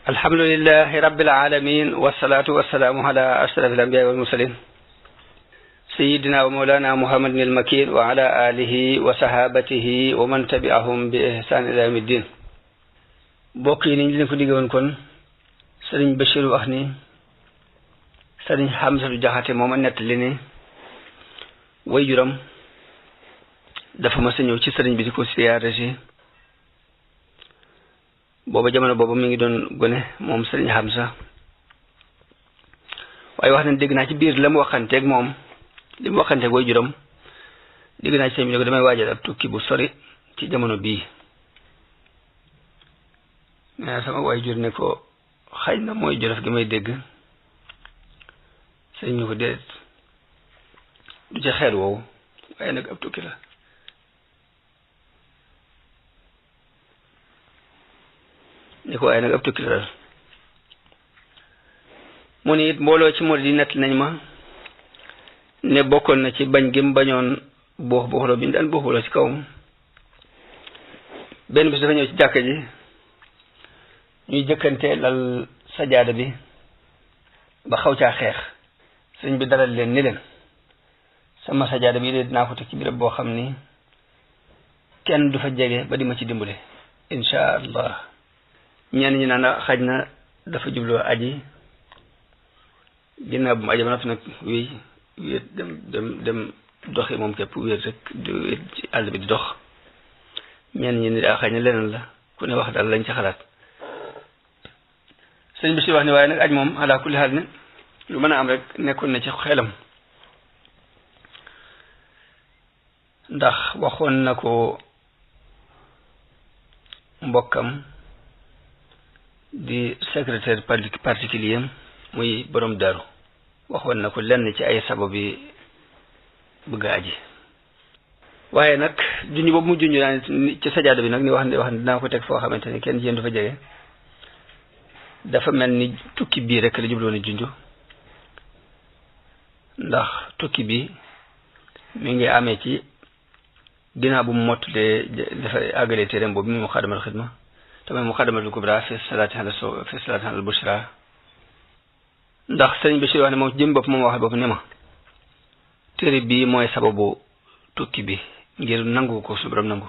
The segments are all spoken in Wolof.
alhamdulillahi rabbil alamin wassalatu wassalamu ala ashrafil anbiya wal mursalin sayyidina wa mawlana muhammadin al makin wa ala alihi wa sahabatihi wa man tabi'ahum bi ihsan ila yawmiddin. bokk yi ni ñu leen ko digge woon kon sëriñ Bachir wax ni sëriñ Hamsatu Jaxate mooma nettali ni way juram dafa ma sa ñëw ci sëriñ bi di ko siyaare si booba jamono booba mi ngi doon gone moom sëriñ Hamsa, waaye wax nañ dégg naa ci biir la mu waxanteeg moom li mu waxanteeg way juram dégg naa ci sëriñ bi ne ko damay waajal ab tukki bu sori ci jamono bii. nee sama way jur ne ko xëy na mooy jolof gi may dégg. sëriñ ñu ko déet du ci xeet woowu waaye nag ab tukki la. ni ko waaye nag ab tukki la daal mu ni it mbooloo ci murid yi nett nañ ma ne bokkoon na ci bañ gi mu bañoon buux buuxloo bi ñu daan buuxloo ci kawam. benn bis dafa ñëw ci jàkka ji ñuy jëkkante lal sajaada bi ba xaw caa xeex sëñ bi dalal leen ni leen sama sajaada bi de dinaa ko teg ci béréb boo xam ni kenn du fa jege ba di ma ci dimbale insha allah. ñenn ñi naan xaj na dafa jubloo aji ginnaaw bu mu aji ba noppi nag wéet dem doxi moom képp wéet rek di wéet ci àll bi di dox. ñenn ñi ni daa xaj na leneen la ku ne wax daal lañ ci xalaat. sëñ bi si wax ni waaye nag aj moom ala kulli xaal ne lu mën a am rek nekkoon na ci xelam ndax waxoon na ko mbokkam di secrétaire particulier muy borom daru waxoon na ko lenn ci ay sabab yi bëgg a aji. waaye nag junj boobu mu junj naa ci sajaada bi nag ni wax ne dinaa ko teg foo xamante ni kenn yéen du fa jege dafa mel ni tukki bii rek la jubloon a junj ndax tukki bi mi ngi amee ci ginnaaw bu mu mottalee dafa àggalee téereem boobu mi Muqaddamatul Xidma tamit Muqaddamatul Kubra fi salaati al bushra. ndax sëriñ bi si wax ne moom jëm bopp moom waxal bopp ne ma téere bii mooy sababu tukki bi ngir nangu ko su borom nangu.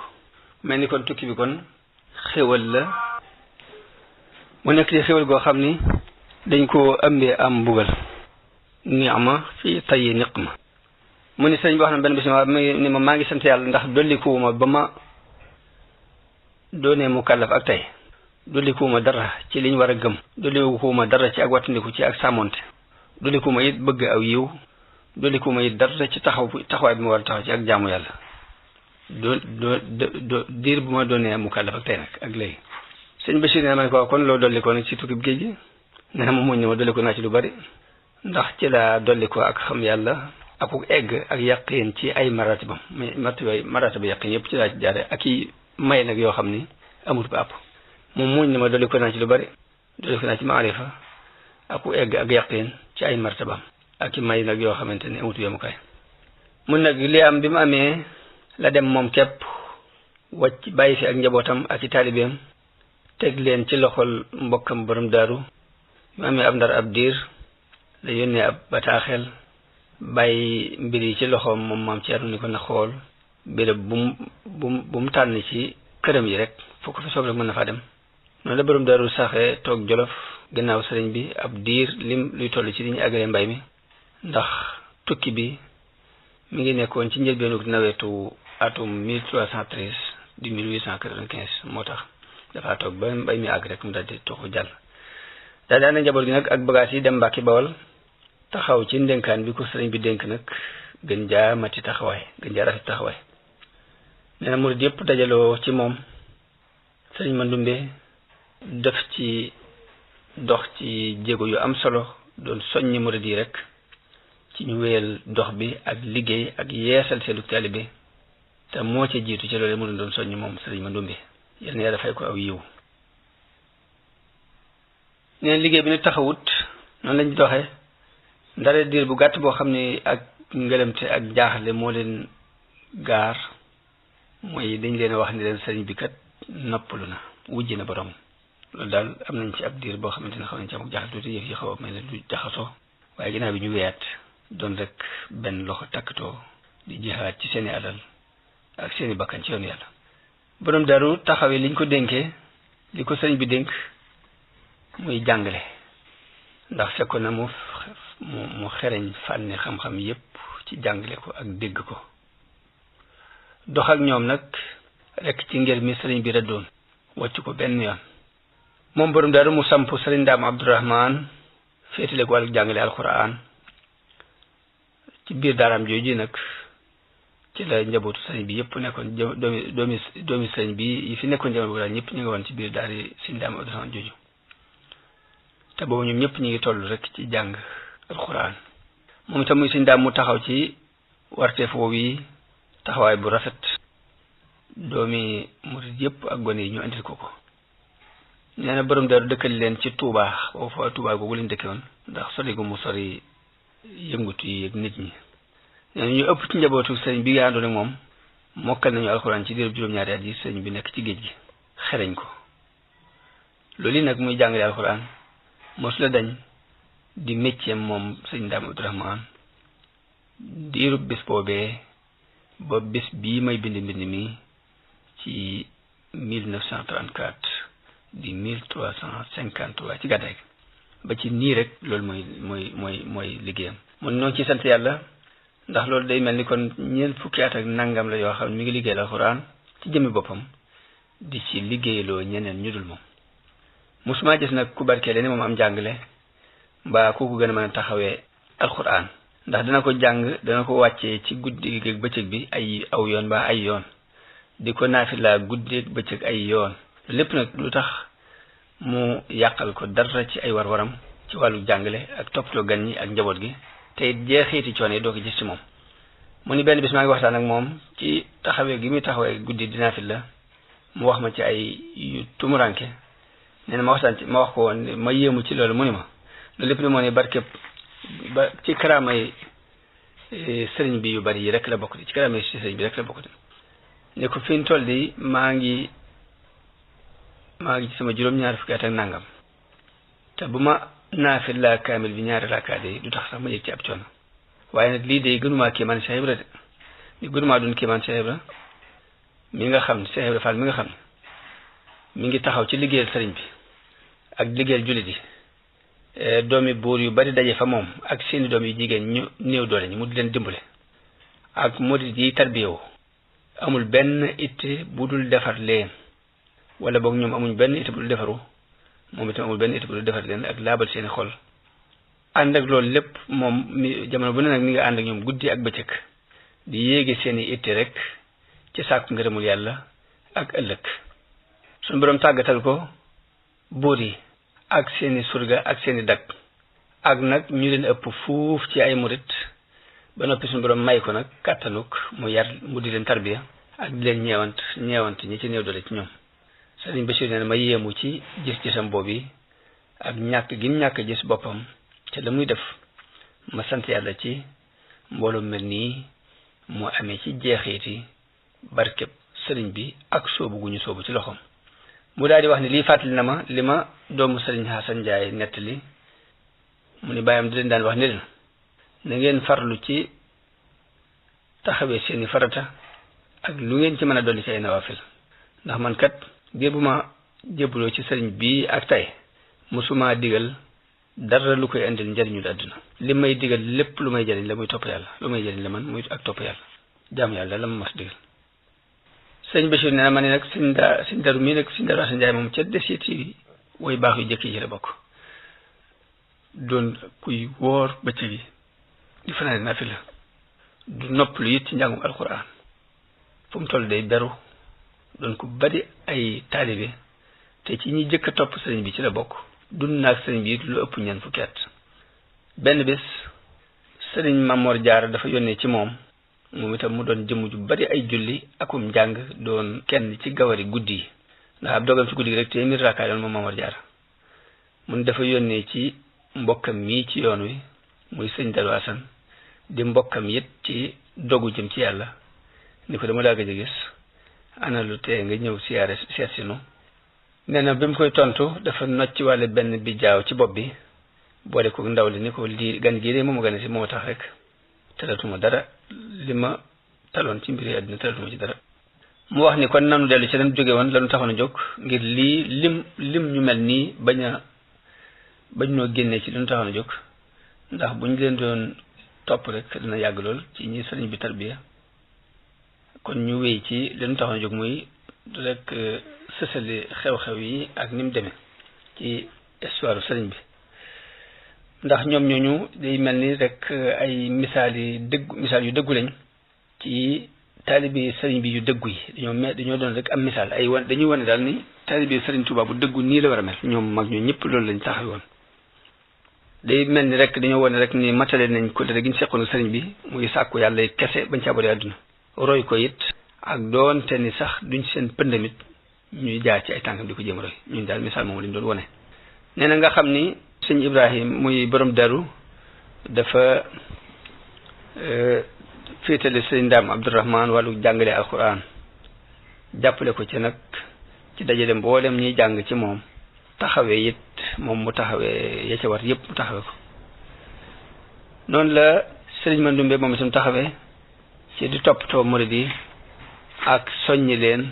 mel ni kon tukki bi kon xéwal la mu nekk ci xéwal goo xam ni dañ koo ëmbee am mbugal ni'ma fi tayyi niqma. mu ni sëriñ bi wax na benn bis ni ma maa ngi sant yàlla ndax dollikuwuma ba ma doonee mu kàllaf ak tey dollikuwuma dara ci liñ war a gëm dollikuwuma dara ci ak wattandiku ci ak sàmmonte dollikuwuma it bëgg aw yiw dollikuwuma it dara ci taxawaay bi ma war a taxaw ci ak jaamu yàlla diir bu ma doonee mu kàllaf ak tey nag ak léegi. sëñ Bachir ne ma ne ko kon loo dollikoo nag ci tukkib géej gi nee na ma muñ ne ma dollikoo naa ci lu bari ndax ci laa dollikoo ak xam yàlla ak egg ak yaqin ci ay maratibam maratiba yaqin yëpp ci laa ci jaare ak i may nag yoo xam ni amut ba àpp. moom muñ ne ma dollikoo naa ci lu bari dollikoo naa ci maarifa ak egg ak yaqin ci ay martabam ak i may nag yoo xamante ni amut yemukaay. mun nag li am bi mu amee la dem moom képp wàcc bàyyi fi ak njabootam ak i taalibeem teg leen ci loxol mbokkam borom daaru bi mu amee ab ndar ab diir la yónnee ab bataaxel bàyyi mbir yi ci loxoom moom maam Ceerno ni ko na xool béréb bu mu tànn ci këram yi rek foo ko fi soob rek mën na faa dem. noonu la borom daaru saxee toog Jolof gannaaw sëriñ bi ab diir lim luy toll ci li ñu àggalee mbay mi ndax tukki bi mi ngi nekkoon ci njëlbeenu nawetu atum 1313 di 1895 moo tax dafa toog ba mbay mi àgg rek mu daal di toxu jàll. daal di ànd ak njaboot gi nag ak bagaas yi dem Mbàkke Bawol taxaw ci ndénkaan bi ko sëriñ bi dénk nag gën jaa mati taxawaay gën jaa rafet taxawaay. nee na murid yëpp dajaloo ci moom sëriñ Mandumbe def ci dox ci jéego yu am solo doon soññi murid yi rek ci ñu wéyal dox bi ak liggéey ak yeesal seenu taalibe te moo ci jiitu ci loolu mu doon soññi moom sëriñ Mandumbe yal na yàlla fay ko aw yiw. nee liggéey bi ni taxawut noonu lañ doxee ndare diir bu gàtt boo xam ne ak ngëlëmte ak jaaxle moo leen gaar mooy dañ leen wax ni leen sëriñ bi kat noppalu na wujj na borom loolu daal am nañ ci ab diir boo xamante ne xaw nañ ci am jaxal tuuti yëf yi xaw a mel ne lu jaxasoo waaye ginnaaw bi ñu weyaat doon rek benn loxo takkatoo di jihaat ci seeni alal ak seeni bakkan ci yoonu yàlla. borom Daaru taxawee liñ ko dénkee li ko sëriñ bi dénk muy jàngale ndax fekkoon na mu xereñ fànni xam-xam yépp ci jàngale ko ak dégg ko dox ak ñoom nag rek ci ngir mi sëriñ bi rëddoon wàcc ko benn yoon. moom borom Daaru mu samp sëriñ Daam Abdourahman féetale ko wàllu jàngale alquran ci biir daaraam jooju nag ci la njabootu sëriñ bi yëpp nekkoon doomi sëriñ bi yi fi nekkoon jamono boobu daal ñëpp ñu ngi woon ci biir daari sëriñ Daam Abdourahman jooju te boobu ñoom ñëpp ñu ngi toll rek ci jàng alquran. moom itam muy sëriñ Daam mu taxaw ci warteef woowu yi taxawaay bu rafet doomi murid yëpp ak gone yi ñu andil ko. nee na borom Daaru dëkkal leen ci Touba boobu fa Touba googu lañ dëkke woon ndax sori gu mu sori yëngutu yi ak nit ñi. nee na ñu ëpp ci njabootu sëriñ bi nga àndoon ak moom mokkal nañu alxuraan ci diiru juróom-ñaari at yi sëriñ bi nekk ci géej gi xereñ ko. loolu yi nag muy jàngale alxuraan mosu la dañ di métier moom sëriñ Daam Abdourahman diiru bis boobee ba bis bii may bind mi ci 1934 di 1353 ci gàddaay ba ci nii rek loolu mooy liggéeyam. mun noo ci sant yàlla ndax loolu day mel ni kon ñeent fukki at ak nangam la yoo xam ne mi ngi liggéeyal alxuraan ci jëmmi boppam di ci liggéeyloo ñeneen ñu dul moom. musuma gis nag ku barkeele ni moom am jàngale mbaa ku ko gën a mën a taxawee alxuraan ndax dana ko jàng dana ko wàccee ci guddi ak bëccëg bi ay aw yoon mbaa ay yoon di ko naafila guddi ak bëccëg ay yoon. lépp nag lu tax mu yàqal ko dara ci ay war-waram ci wàllu jàngale ak toppatoo gan ñi ak njaboot gi te jeexiiti coono yi doo ko gis ci moom. mu ni benn bis maa ngi waxtaan ak moom ci taxawee gi muy taxawee guddi di naafila mu wax ma ci ay yu tumuranke nee na ma wax ko woon ma yéemu ci loolu mu ni ma loolu lépp ni moo ne barkeb ba ci karaamay sëriñ bi yu bari yi rek la bokk ci karaamay sëriñ bi rek la bokk ne ko fi ñu toll di maa ngi ci sama juróom-ñaar fukki at ak nangam te bu ma naafila kaamil bi ñaari rakkaat yi du tax sax ma yëg ci ab coono waaye nag lii de gënumaa kéemaan Cheikh Ibra de li gënumaa doon kéemaan Cheikh Ibra mi nga xam ne Cheikh Ibra Fall mi nga xam ne mi ngi taxaw ci liggéeyal sëriñ bi ak liggéeyal jullit yi doomi buur yu bari daje fa moom ak seeni doom yu jigéen ñu néew doole ñi mu di leen dimbale ak murid yi tarbiyewu amul benn itte bu dul defar leen wala boog ñoom amuñ benn itte bu dul defaru moom itam amul benn itte bu dul defar leen ak laabal seeni xol ànd ak loolu lépp moom mi jamono bu ne nag mi nga ànd ak ñoom guddi ak bëccëg di yéegi seeni itte rek ci sàkku ngërëmul yàlla ak ëllëg suñu borom tàggatal ko buur yi ak seeni surga ak seeni dag ak nag ñu leen ëpp fuuf ci ay murit ba noppi suñu borom may ko nag kàttanuk mu yar mu di leen tarbiya ak di leen ñeewant ñi ci néew doole ci ñoom. Sëriñ Bachir nee na ma yéemu ci gis-gisam boobu ak ñàkk gi ñàkk gis boppam te la muy def ma sant yàlla ci mbooloo mel nii mu amee ci jeexiti barkeb sëriñ bi ak soobu gu ñu soobu ci loxoom. mu daal di wax ni lii fàttali na ma li ma doomu sëriñ Hasan Njaay nettali mu ni bàyyam di leen daan wax ni leen na ngeen farlu ci taxawee seeni farata ak lu ngeen ci mën a dolli ci ay nawafil ndax man kat diir bu ma jébbaloo ci sëriñ bi ak tey musuma digal dara lu koy indil njëriñul àdduna li may digal lépp lu may jëriñ la muy topp yàlla lu may jëriñ la man muy ak topp yàlla jaamu yàlla la ma mas digal. sëñ Bachir nee na ma ne nag sëñ Daru mii nag sëñ Daru Asan Njaay moom ca desit yi woy baax yu jëkk yi la bokk doon kuy wóor bëccëg yi di fanaane naafila du nopp lu it ci njàngum alquran fu mu toll day beru doon ku bari ay taalibe te ci ñi jëkk a topp sëriñ bi ci la bokk dund naag sëriñ bi lu ëpp ñeent fukki at. benn bés sëriñ Mamor Jaara dafa yónnee ci moom itam mu doon jëmm ju bari ay julli akum njàng doon kenn ci gawari guddi yi ndax ab dogam ci guddi gi rek téeméer raakaay doon moom Mamor Jaara mun dafa yónnee ci mbokkam mii ci yoon wi muy sëñ Daru Asan di mbokkam it ci dogu jëm ci yàlla ni ko dama daa gëj a gis ana lu tee nga ñëw siyaare seet si nu nee na bi mu koy tontu dafa nocc wàlle benn bi jaaw ci bopp bi boole ko ndaw li ni ko lii gan gii de moom gane si moo tax rek talatuma dara li ma taloon ci mbiri àddina talatuma ci dara. mu wax ni kon nanu dellu ci lañu jóge woon lañu taxoon a jóg ngir lii lim ñu mel nii bañ noo génnee ci lañu taxoon a jóg ndax buñ leen doon topp rek dina yàgg lool ci ñi sëriñ bi tarbiya kon ñu wéy ci lañu taxoon a jóg muy rek sësali xew-xew yi ak ni mu demee ci histoire sëriñ bi ndax ñoom ñooñu day mel ni rek ay misaal yu dëggu lañ ci taalibi sëriñ bi yu dëggu yi dañoo doon rek am misaal dañuy wane daal ni taalibi sëriñ Tuubaa bu dëggu nii la war a mel ñoom mag ñu ñëpp loolu lañ taxaw woon day mel ni rek dañoo wane rek ni matale nañ ko dara gi ñu seqoon sëriñ bi muy sàkku yàlla kese bañ caa boole àdduna roy ko it ak doonte ni sax duñ seen pëndamit ñuy jaar ci ay tànkam di ko jéem roy ñun daal misaal moom lañ doon wane. nee na nga xam ni sëñ Ibrahim muy borom daru dafa féetale sëñ Ndaam Abdourahman wàllu jàngale alquran jàppale ko ci nag ci dajale mboolem ñuy jàng ci moom taxawee it moom mu taxawee ya ca war yëpp mu taxawee ko noonu la sëriñ Mandumbe moom itam taxawee ci di toppatoo murid yi ak soññi leen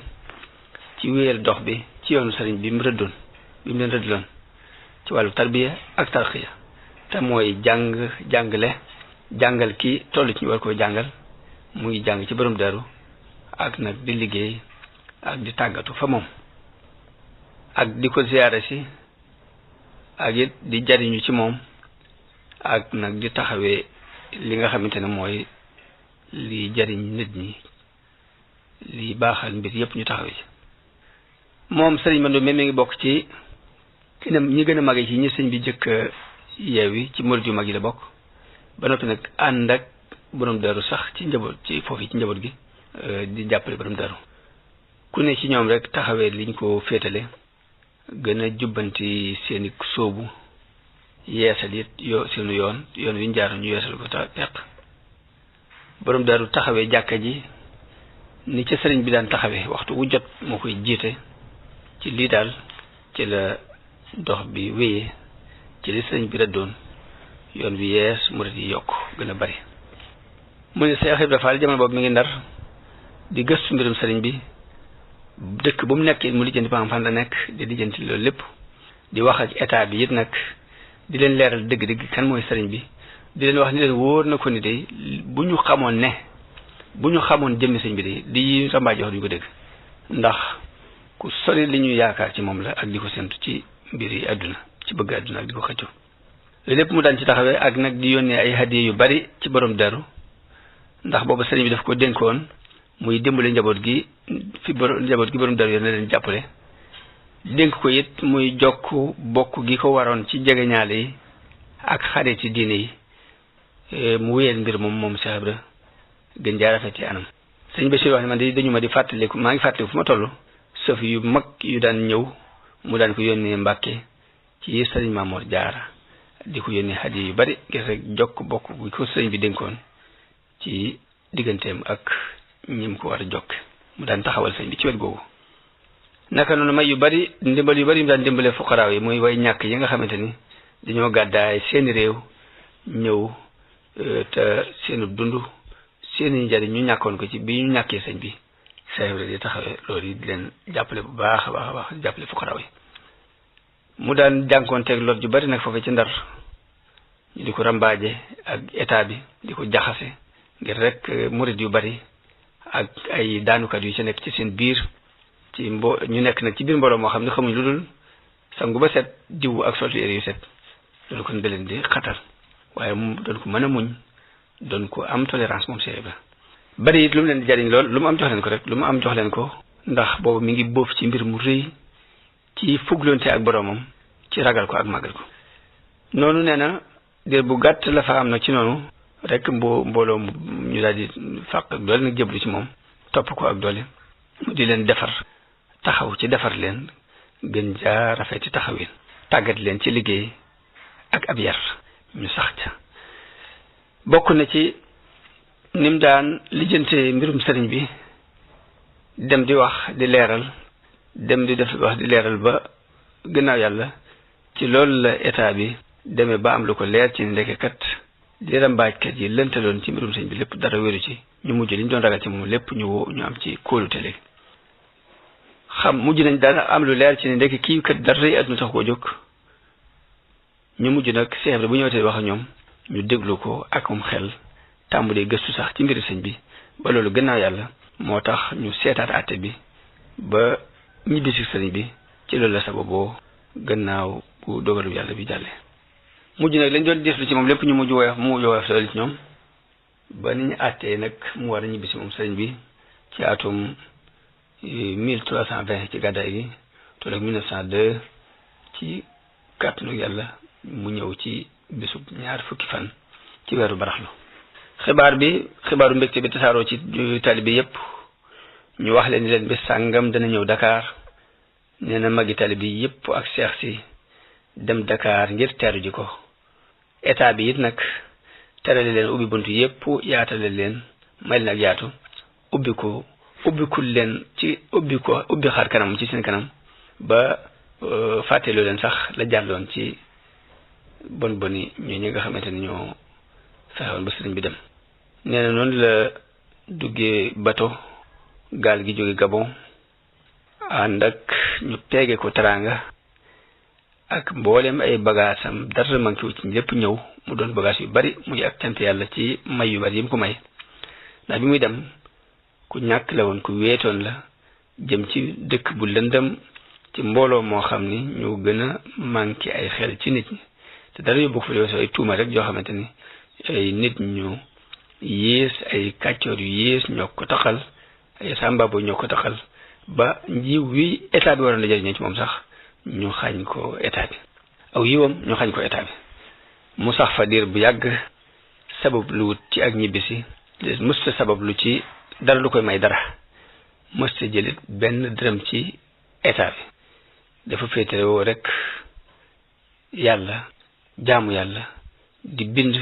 ci wéyal dox bi ci yoonu sëriñ bi mu leen rëddoon ci wàllu tarbiya ak tarxiya te mooy jàngal ki toll ci ñu war koo jàngal muy jàng ci borom daru ak nag di liggéey ak di tàggatu fa moom ak di ko ziyaare si ak it di jariñu ci moom ak nag di taxawee li nga xamante ne mooy li jariñ nit ñi li baaxal mbir yépp ñu taxawee ci moom sëriñ Mandumbe mi ngi bokk ci ñi gën a màgg ci ñi sëñ bi jëkk yeewi ci murid yu mag yi la bokk ba noppi nag ànd ak borom daru sax ci njaboot ci foofu ci njaboot gi di jàppale borom daru ku ne ci ñoom rek taxawee liñ ko féetale gën a jubbanti seeni sóobu yeesal it seenu yoon wi ñu jaar ñu yeesal ko ta peq borom daru taxawee jàkka ji ni ca sëriñ bi daan taxawee waxtu wu jot moo koy jiite ci lii daal ci la dox bi wéyee ci li sëriñ bi rëddoon yoon bi yees murid yi yokk gën a bari mu ne Seex Ibra Faal jamono boobu mi ngi Ndar di gëstu mbirum sëriñ bi dëkk bu mu nekk mu lijjanti ba fan la nekk di lijjanti loolu lépp di wax ak état bi it nag di leen leeral dëgg-dëgg kan mooy sëriñ bi di leen wax ni leen wóor na ko ni de bu ñu xamoon jëmmi sëriñ bi de di rambaaji wax duñu ko dégg ndax ku sori li ñuy yaakaar ci moom la ak di ko séntu ci mbir yi àdduna ci bëgg àdduna ak di ko xëccoo loolu lépp mu daan ci taxawee ak nag di yónnee ay hadiya yu bari ci borom daru ndax boobu sëriñ bi daf ko dénkoon muy dimbale njaboot gi borom daru yoon na leen jàppale dénk ko it muy jokk bokk gi ko waroon ci jegeñaale yi ak xarit yi diine yi mu wéyal mbir moom Cheikh Ibra gën jaa rafet ci anam sëñ Bachir wax ne man dañu ma di fàttaliku maa ngi fàttaliku fu ma toll sëf yu mag yu daan ñëw mu daan ko yónnee Mbàkke ci sëriñ Mamoor Jaara di ko yónnee hadiya yu bari ngir rek jokk bokk gi ko sëriñ bi dénkoon ci digganteem ak ñim ko war a jokk mu daan taxawal sëñ bi ci wet googu naka noonu may yu bari ndimbal yu bari mu daan dimbale fuqaraaw yi muy way ñàkk yi nga xamante ni dañoo gàddaay seeni réew ñëw te seenu dund seeni njariñ ñu ñàkkoon ko ci bi ñu ñàkkee sëñ bi Cheikh Ibra di taxawee loolu yi di leen jàppale bu baax a baax di jàppale fuqaraaw yi mu daan jànkoonteeg lot ju bari nag foofu ci Ndar ñu di ko rambaaje ak état bi di ko jaxase ngir rek murid yu bari ak ay daanukat yu ci nekk ci seen biir ñu nekk nag ci biir mbooloo moo xam ne xamuñ lu dul sangu ba set diwu ak soltu yére yu set loolu kon da leen di xatal waaye mu doon ko mën a muñ doon ko am tolérance moom Cheikh Ibra bari it lu mu leen di jariñ lool lu mu am jox leen ko rek lu mu am jox leen ko ndax boobu mi ngi boof ci mbir mu rëy ci fugloonte ak boroomam ci ragal ko ak màggal ko noonu nee na diir bu gàtt la fa am nag ci noonu rek mbooloo ñu daal di fàq ak doole nag jëblu ci moom topp ko ak doole mu di leen defar taxaw ci defar leen gën jaa rafeti taxawin tàggat leen ci liggéey ak ab yar ñu sax ca bokk na ci nim daan lijjante mbirum sëriñ bi dem di wax di leeral dem di def wax di leeral ba gannaaw yàlla ci loolu la état bi demee ba am lu ko leer ci ndeke kat di rambaajkat yi lëntaloon ci mbirum sëñ bi lépp dara wéru ci ñu mujj li ñu doon ragal ci moom lépp ñu am ci kóolute léegi mujj nañ daan am lu leer ci ne ndeke kii kat dara yi àdduna tax koo jóg ñu mujj nag Cheikh Ibra bu ñëwatee wax ak ñoom ñu déglu ko akum xel tàmbalee gëstu sax ci mbiri sëñ bi ba loolu gannaaw yàlla moo tax ñu seetaat àtte bi ba ñibbisi sëriñ bi ci loolu la sababoo gannaaw bu dogalu yàlla bi jàlle mujj nag lañ doon deflu ci moom lépp ñu mujj woyof loolu ci ñoom ba ni ñu àttee nag mu war a ñibbisi moom sëriñ bi ci atum 1320 ci gàddaay gi toll ak 1902 ci kàttanu yàlla mu ñëw ci bisub ñaar fukki fan ci weeru baraxlu xibaaru mbégte bi tasaaroo ci taalibe yépp ñu wax leen ni leen bis sàngam dana ñëw Dakar nee na magi taalibe yépp ak seex si dem Dakar ngir teeru ji ko état bi it nag terale leen ubbi buntu yépp yaatale leen may leen ak yaatu ubbikul leen ci ubbi xar kanam ci seen kanam ba fàtteeloo leen sax la jàlloon ci boni ñi nga xamante ni ñoo fexewoon ba sëriñ bi dem nee na noonu la duggee bato gaal gi jóge Gabon ànd ak ñu peege ko teraanga ak mboolem ay bagaasam dara manqué wu ci lépp ñëw mu doon bagaas yu bari muy ak cant yàlla ci may yu bari yi mu ko may ndax bi muy dem ku ñàkk la woon ku weetoon la jëm ci dëkk bu lëndëm ci mbooloo moo xam ni ñu gën a manqué ay xel ci nit ñi te dara yóbbu ko fa weesoo ay tuuma rek yoo xamante ni ay nit ñu yées ay kàccoor yu yées ñoo ko taxal ay sàmbaabo ñoo ko taxal ba njiw wi état bi waroon la jëriñoo ci moom sax ñu xañ ko état bi aw yiwam ñu xañ ko état bi mu sax fa diir bu yàgg sabab lu wut ci ak ñibbisi mësta sabab lu ci dara lu koy may dara mësta jëlit benn dërëm ci état bi dafa féeterewoo rek yàlla jaamu yàlla di bind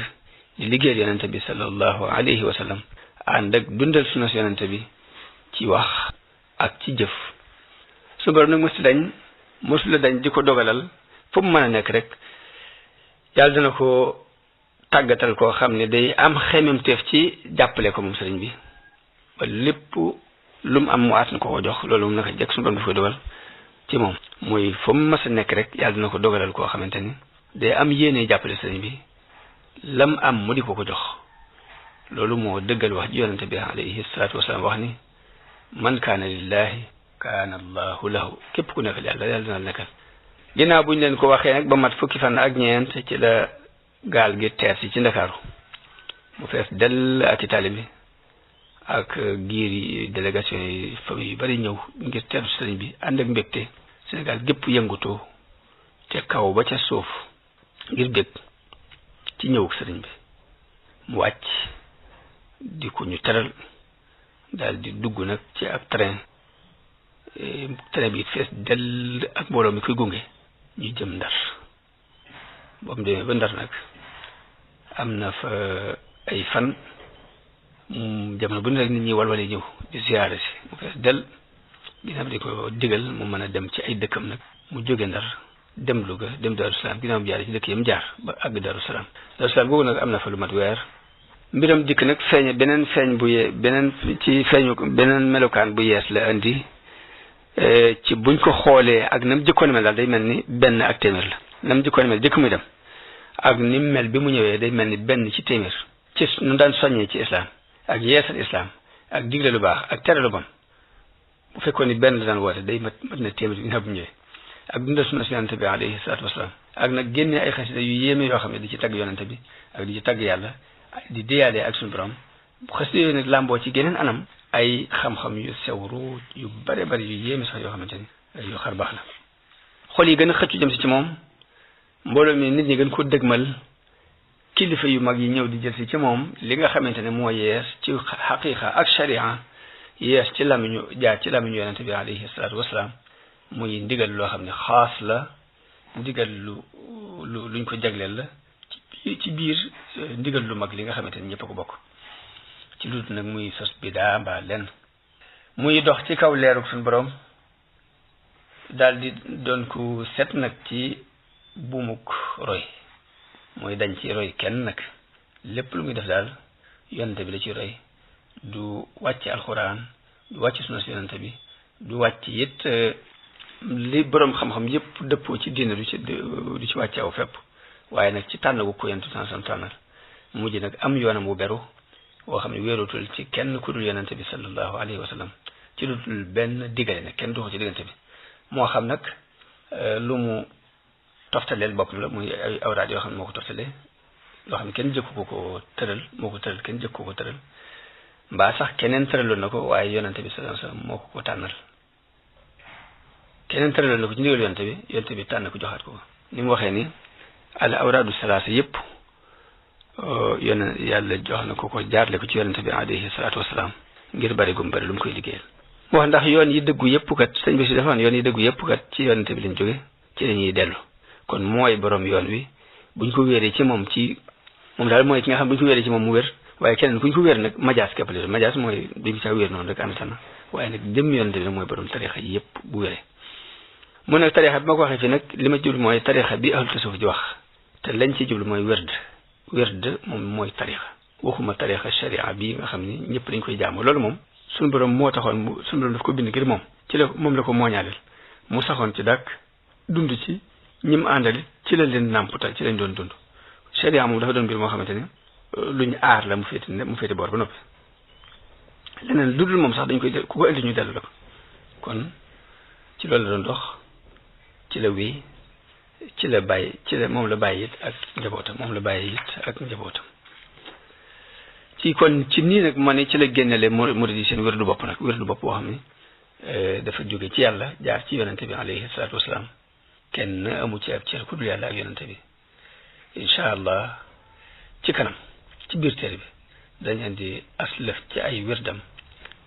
di liggéeyal yonente bi sallallahu alayhi wa sallam ànd ak dundal sunna yonente bi ci wax ak ci jëf su borom nag mësula dañ di ko dogalal fu mu mën a nekk rek yàlla dana ko tàggatal koo xam ne day am xememteef ci jàppale ko moom sëriñ bi ba lépp lu mu am mu aatan ko jox loolu moom naka jekk suñu borom daf koy dogal ci moom mooy fu mu mas a nekk rek yàlla dina ko dogalal koo xamante ni day am yéene jàppale sëriñ bi lam am mu di ko jox loolu moo dëggal wax ji yonente bi alayhi salaatu wasalaam wax ni man kaana lillahi kaana allahu lahu képp ku nekkal yàlla yàlla dina nekkal ginnaaw buñ leen ko waxee nag ba mat fukki fan ak ñeent ci la gaal gi teer si ci Ndakaaru mu fees dell ak taalibe ak giir yi délégation yi famille yu bari ñëw ngir teeru sëriñ bi ànd ak mbégte Sénégal gépp yëngutoo ca kaw ba ca suuf ngir bég ci ñëw sëriñ bi mu wàcc di ko ñu teral daal di dugg nag ci ab train bi it fees dell ak mbooloo mi koy gunge ñu jëm Ndar ba mu demee ba Ndar nag am na fa ay fan jamono bu ne rek nit ñi walwale ñëw di siyaare si mu fees dell ginnaaw di ko digal mu mën a dem ci ay dëkkam nag mu jóge Ndar dem Louga dem Darou Salaam ginnaaw mu jaare ci dëkk yam jaar ba àgg Darou Salaam googu nag am na fa lu mat weer mbiram dikk nag beneen melokaan bu yees la andi ci buñ ko xoolee ak nam jëkkoon mel daal day mel ni benn ak téeméer la nam jëkkoon mel jëkk muy dem ak ni mel bi mu ñëwee day mel ni benn ci téeméer ci nu daan soññee ci islam ak yeesal islam ak digle lu baax ak tere lu bon bu fekkoon ni benn la daan woote day mat na téeméer ginnaaw bu ñëwee ak dundal sunna si yonente bi alayhi salaatu wasalaam ak nag génnee ay xasida yu yéeme yoo xam ne di ci tagg yonente bi ak di ci tagg yàlla di déyalee ak suñu borom xasida yooyu nag làmboo ci geneen anam ay xam-xam yu sewru yu bare bari yu yéeme sax yoo xamante ni yu xar baax la xol yi gën a xëccu jëm si ci moom mbooloo mi nit ñi gën ko dëgmal kilifa yu mag yi ñëw di jël si ci moom li nga xamante ne moo yees ci xaqiqa ak sharia yees ci lamiñu jaar ci lamiñu yonente bi alayhi salaatu wasalaam muy ndigal loo xam ne xaas la ndigal luñ ko jagleel la ci biir ndigal lu mag li nga xamante ni ñëpp a ko bokk ci lu nag muy sos bidaa mbaa lenn muy dox ci kaw leerug suñu borom daal di doon ku set nag ci buumuk roy mooy dañ ci roy kenn nag lépp lu muy def daal yonente bi la ci roy du wàcc alxuraan du wàcc sunna si yonente bi du wàcc it li boroom xam-xam yépp dëppoo ci diine du ci wàcc aw fépp waaye nag ci tànn gu ko yonente bi tànnal mujj nag am yoonam wu beru woo xam ne wéerutul ci kenn ku dul yonente bi sallallahu alayhi wa sallam ci lu dul benn digale nag kenn du ko ci diggante bi moo xam nag lu mu toftaleel boppam la muy ay awraad yoo xam ne moo ko toftalee loo xam ne kenn jëkku ko tëral moo ko tëral kenn jëkku ko tëral mbaa sax keneen tëraloon na ko waaye yonente bi sallallahu alayhi wa sallam moo ko tànnal keneen tëraloon na ko ci ndigal yonente bi tànn ko joxaat ko ni mu waxee ni al awraadu salaasa yëpp yàlla jox na ko jaarle ko ci yonente bi alayhi salaatu wasalaam ngir bari gum bari lu mu koy liggéeyal wax ndax yoon yi dëggu yëpp kat sëñ bi si defoon yoon yi dëggu yëpp kat ci yonente bi lañ jóge ci la ñuy dellu kon mooy borom yoon wi buñ ko wéeree ci moom daal mooy ki nga xam buñ ko wéeree ci moom mu wér waaye keneen kuñ ko wéer nag majaas képpale majaas mooy duñ ko caa wéer noonu rek anatana waaye nag jëm yonente bi nag mooy borom tarixa yi yëpp bu wéree mu nag tarixa bi ma ko waxee fi nag li ma jublu mooy tarixa bi ahlu tasawuf ji wax te lañ ci jublu mooy wérd moom mooy tarixa waxuma tarixa sharia bi nga xam ni ñëpp dañ koy jaamu loolu moom suñu borom moo taxoon suñu borom daf ko bind ngir moom moom la ko mooñaaleel mu saxoon ci dàkk dund ci ñim àndali ci la leen nàmputal ci lañ doon dund sharia moom dafa doon mbir moo xamante ni luñ aar la mu féete boor ba noppi leneen lu dul moom sax dañ koy ku ko indi ñu dellu la ko kon ci loolu la doon dox ci la wéy moom la bàyyi it ak njabootam kon ci nii nag ma ne ci la génnele murid yi seen wérdu bopp nag wérdu bopp boo xam ni dafa jóge ci yàlla jaar ci yonente bi alayhi salaatu wasalaam kenn amu ci ab cër ku dul yàlla ak yonente bi incha allah ci kanam ci biir téere bi dañ indi aslëf ci ay wérdam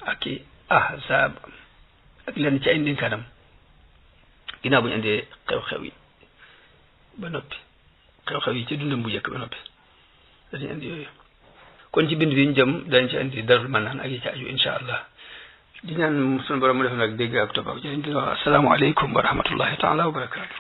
ak i ahzaab ak lenn ci ay ndénkaanam ginnaaw bu ñu indee xew-xew yi ba noppi xew-xew yi ci dundam bu njëkk ba noppi dañu indi yooyu kon ci bind bi ñu jëm dañ ci indi darul manaan ak yi ci aju incha allah di ñaan sunu borom mu def nag dégg ak topp ak jërëjëf asalaamaaleykum wa rahmatullahi taala wa barakaatu